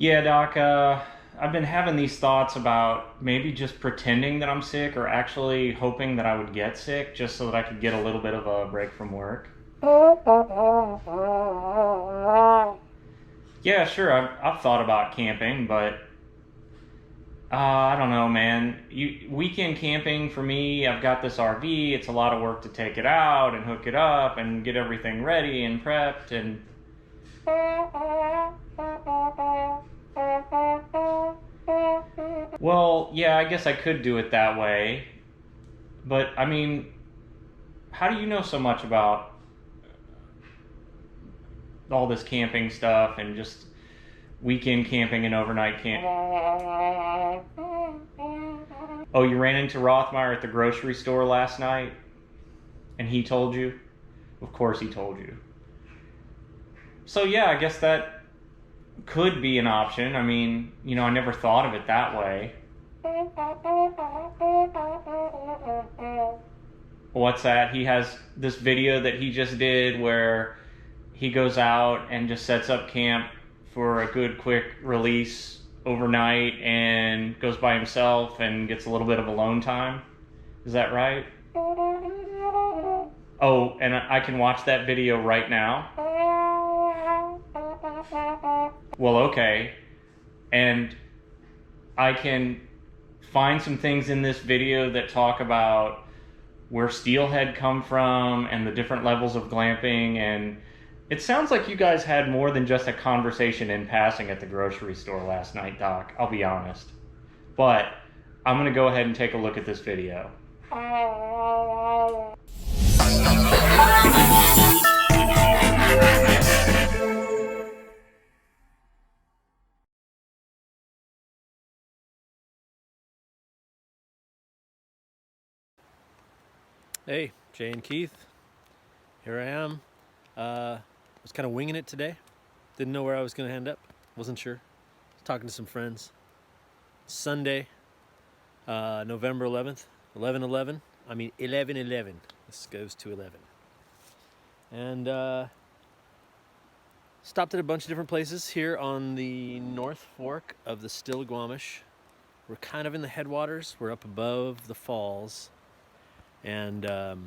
Yeah, Doc, I've been having these thoughts about maybe just pretending that I'm sick or actually hoping that I would get sick just so that I could get a little bit of a break from work. Yeah, sure, I've thought about camping, but I don't know, man. Weekend camping for me, I've got this RV. It's a lot of work to take it out and hook it up and get everything ready and prepped and well, yeah, I guess I could do it that way. But I mean, how do you know so much about all this camping stuff and just weekend camping and overnight camp? Oh, you ran into Rothmeyer at the grocery store last night and he told you? Of course he told you. So yeah, I guess that could be an option. I mean, I never thought of it that way. What's that? He has this video that he just did where he goes out and just sets up camp for a good quick release overnight and goes by himself and gets a little bit of alone time. Is that right? Oh, and I can watch that video right now? Well, okay. And I can find some things in this video that talk about where steelhead come from and the different levels of glamping, and it sounds like you guys had more than just a conversation in passing at the grocery store last night, Doc. I'll be honest. But I'm going to go ahead and take a look at this video. Hey, Jay and Keith, here I am. Was kind of winging it today. Didn't know where I was going to end up. Wasn't sure. Was talking to some friends. Sunday, November 11th, 11/11. I mean 11/11. This goes to 11. And stopped at a bunch of different places here on the North Fork of the Stillaguamish. We're kind of in the headwaters. We're up above the falls. And so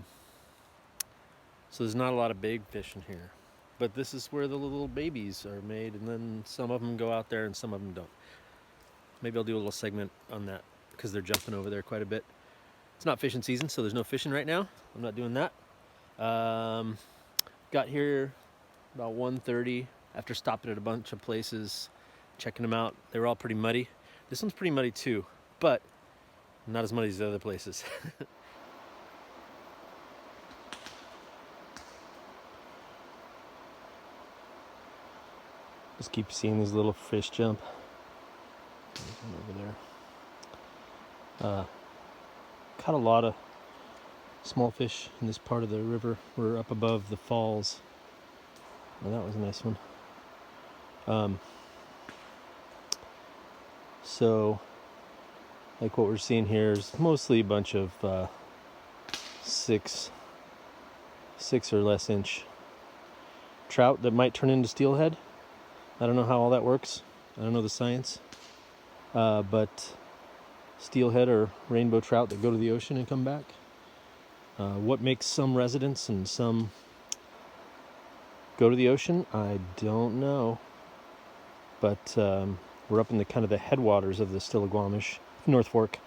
there's not a lot of big fish in here, but this is where the little babies are made, and then some of them go out there and some of them don't. Maybe I'll do a little segment on that because they're jumping over there quite a bit. It's not fishing season, so there's no fishing right now. I'm not doing that. Got here about 1:30 after stopping at a bunch of places, checking them out. They were all pretty muddy. This one's pretty muddy too, but not as muddy as the other places. Just keep seeing these little fish jump. There's one over there. Caught a lot of small fish in this part of the river. We're up above the falls. Oh, that was a nice one. So, like what we're seeing here is mostly a bunch of 6 or less inch trout that might turn into steelhead. I don't know how all that works. I don't know the science. But steelhead or rainbow trout that go to the ocean and come back. What makes some residents and some go to the ocean, I don't know. But we're up in the kind of the headwaters of the Stillaguamish, North Fork,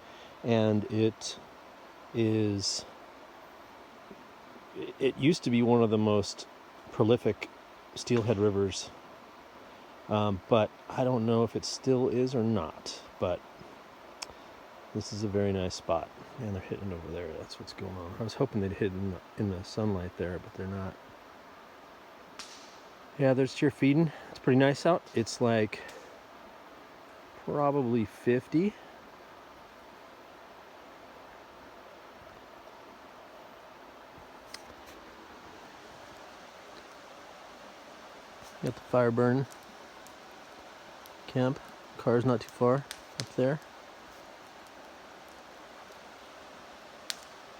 and it used to be one of the most prolific steelhead rivers. But I don't know if it still is or not, but this is a very nice spot. And they're hitting over there. That's what's going on. I was hoping they'd hit in the sunlight there, but they're not. Yeah, there's your feeding. It's pretty nice out. It's like probably 50. Got the fire burn camp. Car's not too far up there.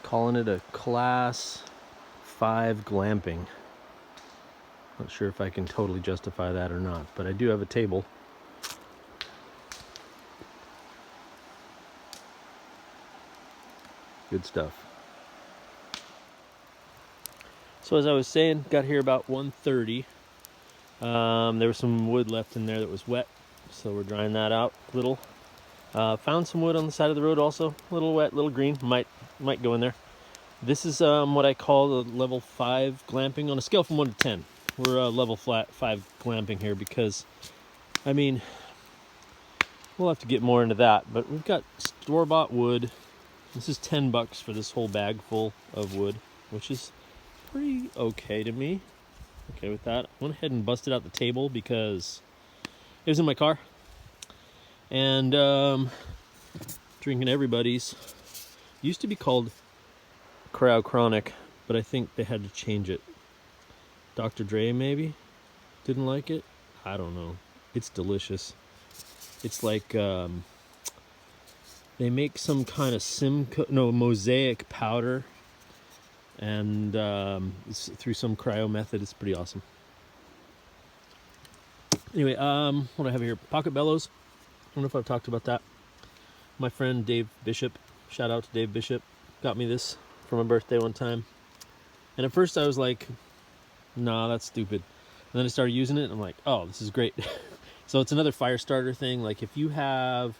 Calling it a class 5 glamping. Not sure if I can totally justify that or not, but I do have a table Good stuff. So as I was saying, got here about 1:30. There was some wood left in there that was wet, so we're drying that out a little. Found some wood on the side of the road also, a little wet, a little green, might go in there. This is what I call the level 5 glamping on a scale from 1 to 10. We're level 5 glamping here because, I mean, we'll have to get more into that, but we've got store-bought wood. This is $10 for this whole bag full of wood, which is pretty okay to me. Okay with that. I went ahead and busted out the table because it was in my car. And drinking everybody's. Used to be called Cryo Chronic, but I think they had to change it. Dr. Dre maybe didn't like it. I don't know. It's delicious. It's like they make some kind of mosaic powder, and it's through some cryo method. It's pretty awesome. Anyway, what do I have here? Pocket bellows. I don't know if I've talked about that. My friend Dave Bishop, shout out to Dave Bishop, got me this for my birthday one time. And at first I was like, nah, that's stupid. And then I started using it and I'm like, oh, this is great. So it's another fire starter thing. Like if you have,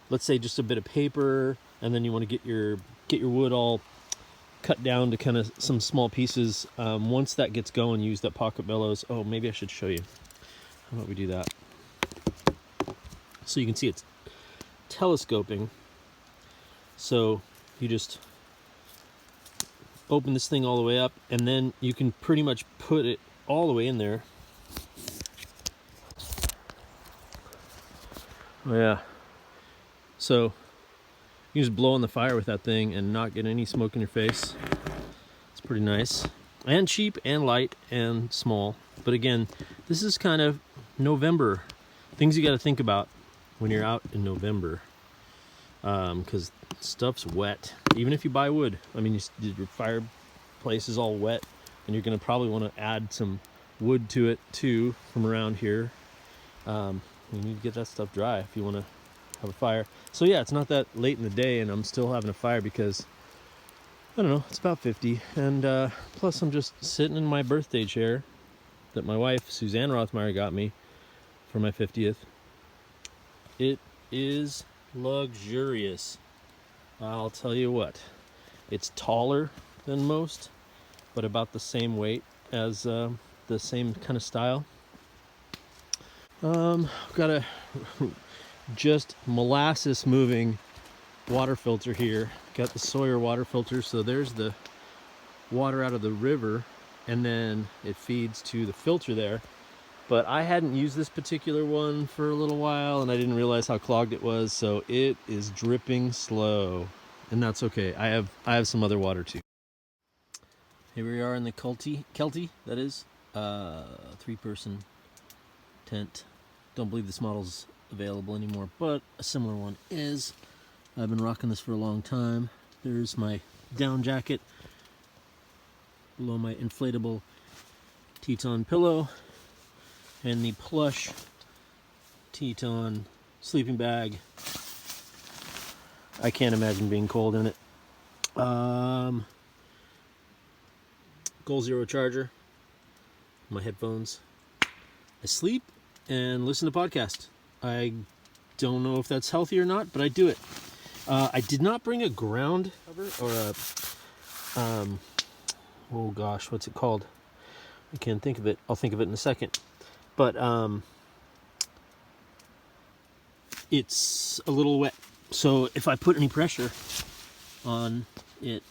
let's say, just a bit of paper, and then you want to get your wood all cut down to kind of some small pieces. Once that gets going, use that pocket bellows. Oh, maybe I should show you. How about we do that? So you can see it's telescoping. So you just open this thing all the way up, and then you can pretty much put it all the way in there. Oh yeah. So you just blow on the fire with that thing and not get any smoke in your face. It's pretty nice. And cheap and light and small. But again, this is kind of November. Things you got to think about when you're out in November. Because stuff's wet. Even if you buy wood. I mean, your fireplace is all wet. And you're going to probably want to add some wood to it too from around here. You need to get that stuff dry if you want to have a fire. So yeah, it's not that late in the day and I'm still having a fire because, I don't know, it's about 50. And plus I'm just sitting in my birthday chair that my wife, Suzanne Rothmeyer, got me for my 50th. It is luxurious. I'll tell you what. It's taller than most, but about the same weight as the same kind of style. Got a just molasses moving water filter here. Got the Sawyer water filter, so there's the water out of the river, and then it feeds to the filter there. But I hadn't used this particular one for a little while, and I didn't realize how clogged it was, so it is dripping slow, and that's okay. I have some other water too. Here we are in the Kelty, that is, 3-person tent. Don't believe this model's available anymore, but a similar one is. I've been rocking this for a long time. There's my down jacket below my inflatable Teton pillow, and the plush Teton sleeping bag. I can't imagine being cold in it. Goal Zero charger, my headphones. I sleep and listen to podcasts. I don't know if that's healthy or not, but I do it. I did not bring a ground cover or a oh gosh, what's it called? I can't think of it. I'll think of it in a second. But it's a little wet, so if I put any pressure on it,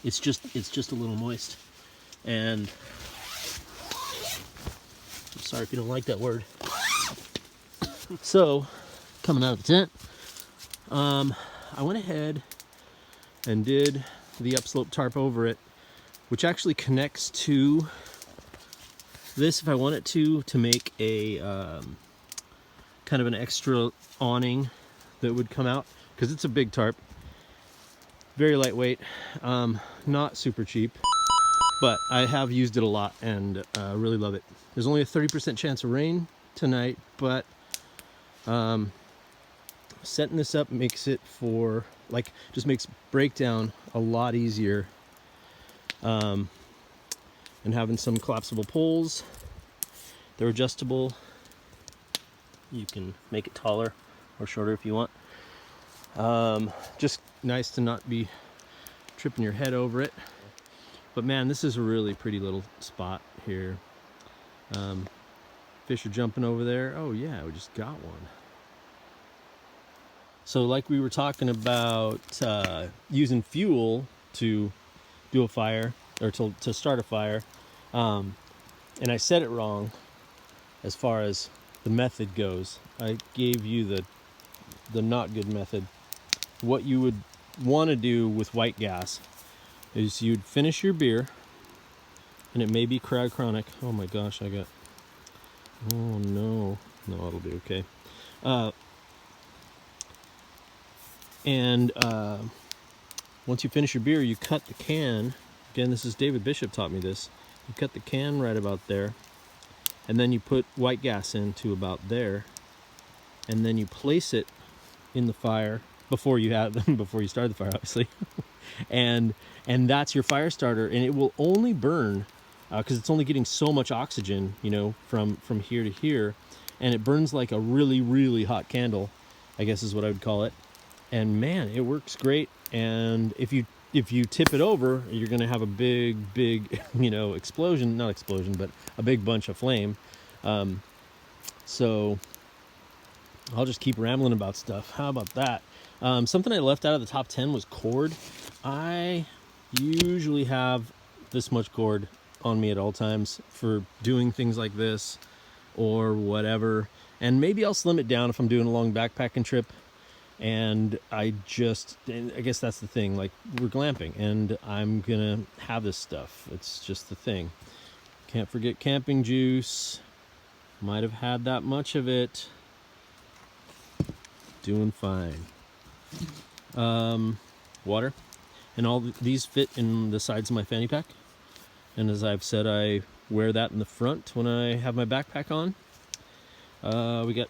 it's just a little moist. And I'm sorry if you don't like that word. So, coming out of the tent, I went ahead and did the upslope tarp over it, which actually connects to this if I want it to make a kind of an extra awning that would come out, because it's a big tarp, very lightweight, not super cheap, but I have used it a lot and really love it. There's only a 30% chance of rain tonight, but setting this up makes it for, like, just makes breakdown a lot easier. And having some collapsible poles, they're adjustable. You can make it taller or shorter if you want. Just nice to not be tripping your head over it. But man, this is a really pretty little spot here. Fish are jumping over there. Oh yeah, we just got one. So like we were talking about using fuel to do a fire, or to start a fire, and I said it wrong as far as the method goes. I gave you the not good method. What you would want to do with white gas is you'd finish your beer, and it may be cryochronic. Oh my gosh, oh no, it'll be okay. Once you finish your beer, you cut the can. Again, this is David Bishop taught me this. You cut the can right about there, and then you put white gas into about there, and then you place it in the fire before you start the fire, obviously. and that's your fire starter, and it will only burn because it's only getting so much oxygen, you know, from here to here, and it burns like a really, really hot candle, I guess is what I would call it. And man, it works great. And if you tip it over, you're gonna have a big, you know, explosion, not explosion, but a big bunch of flame. So I'll just keep rambling about stuff. How about that? Something I left out of the top 10 was cord. I usually have this much cord on me at all times for doing things like this or whatever. And maybe I'll slim it down if I'm doing a long backpacking trip. And I guess that's the thing, like, we're glamping and I'm gonna have this stuff. It's just the thing. Can't forget camping juice. Might have had that much of it. Doing fine. Water. And all these fit in the sides of my fanny pack. And as I've said, I wear that in the front when I have my backpack on. We got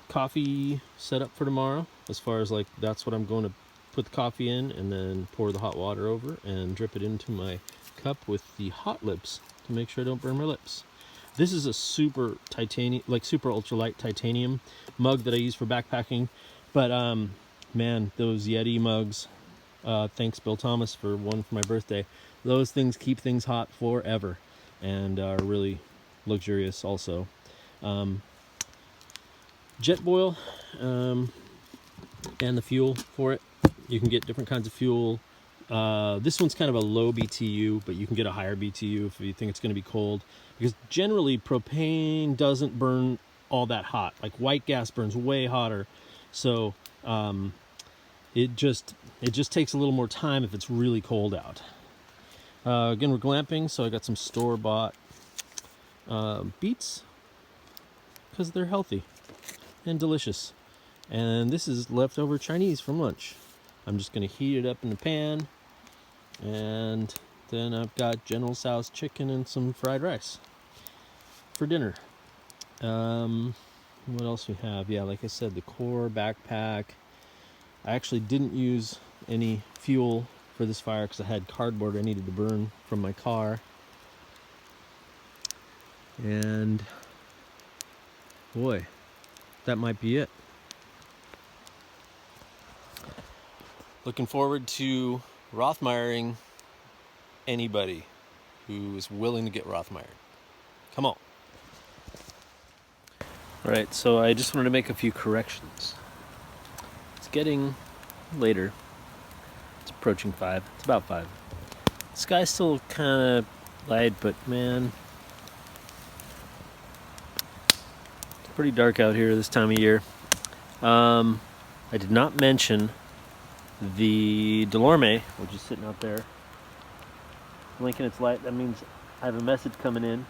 coffee set up for tomorrow, as far as, like, that's what I'm going to put the coffee in, and then pour the hot water over and drip it into my cup with the hot lips to make sure I don't burn my lips. This is a super titanium, like super ultralight titanium mug that I use for backpacking. But man, those Yeti mugs, thanks Bill Thomas for one for my birthday. Those things keep things hot forever and are really luxurious also. Jet boil, and the fuel for it. You can get different kinds of fuel. This one's kind of a low BTU, but you can get a higher BTU if you think it's going to be cold. Because generally propane doesn't burn all that hot. Like white gas burns way hotter. So it just takes a little more time if it's really cold out. Again, we're glamping, so I got some store-bought beets because they're healthy and delicious. And this is leftover Chinese from lunch. I'm just going to heat it up in the pan, and then I've got General Tso's chicken and some fried rice for dinner. What else we have? Yeah, like I said, the core backpack. I actually didn't use any fuel for this fire because I had cardboard I needed to burn from my car. And boy, that might be it. Looking forward to Rothmeyering anybody who is willing to get Rothmeyered. Come on. All right, so I just wanted to make a few corrections. It's getting later. It's approaching 5. It's about 5. The sky's still kind of light, but man, it's pretty dark out here this time of year. I did not mention the Delorme, which is sitting out there, blinking its light. That means I have a message coming in.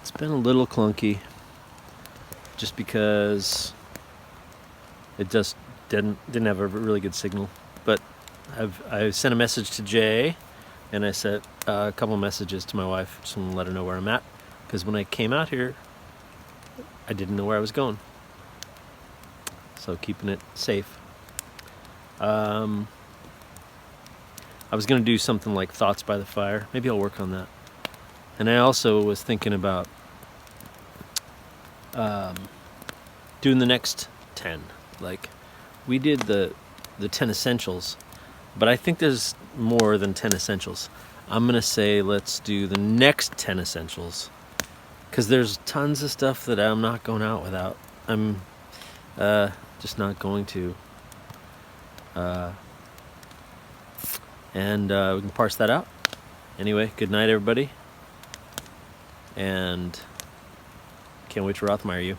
It's been a little clunky, just because it just didn't have a really good signal. But I sent a message to Jay, and I sent a couple messages to my wife, just to let her know where I'm at. Because when I came out here, I didn't know where I was going. So keeping it safe. I was going to do something like thoughts by the fire. Maybe I'll work on that. And I also was thinking about doing the next 10. Like, we did the 10 essentials, but I think there's more than 10 essentials. I'm going to say let's do the next 10 essentials, because there's tons of stuff that I'm not going out without. I'm just not going to. And we can parse that out. Anyway, good night, everybody. And can't wait to Rothmeyer you.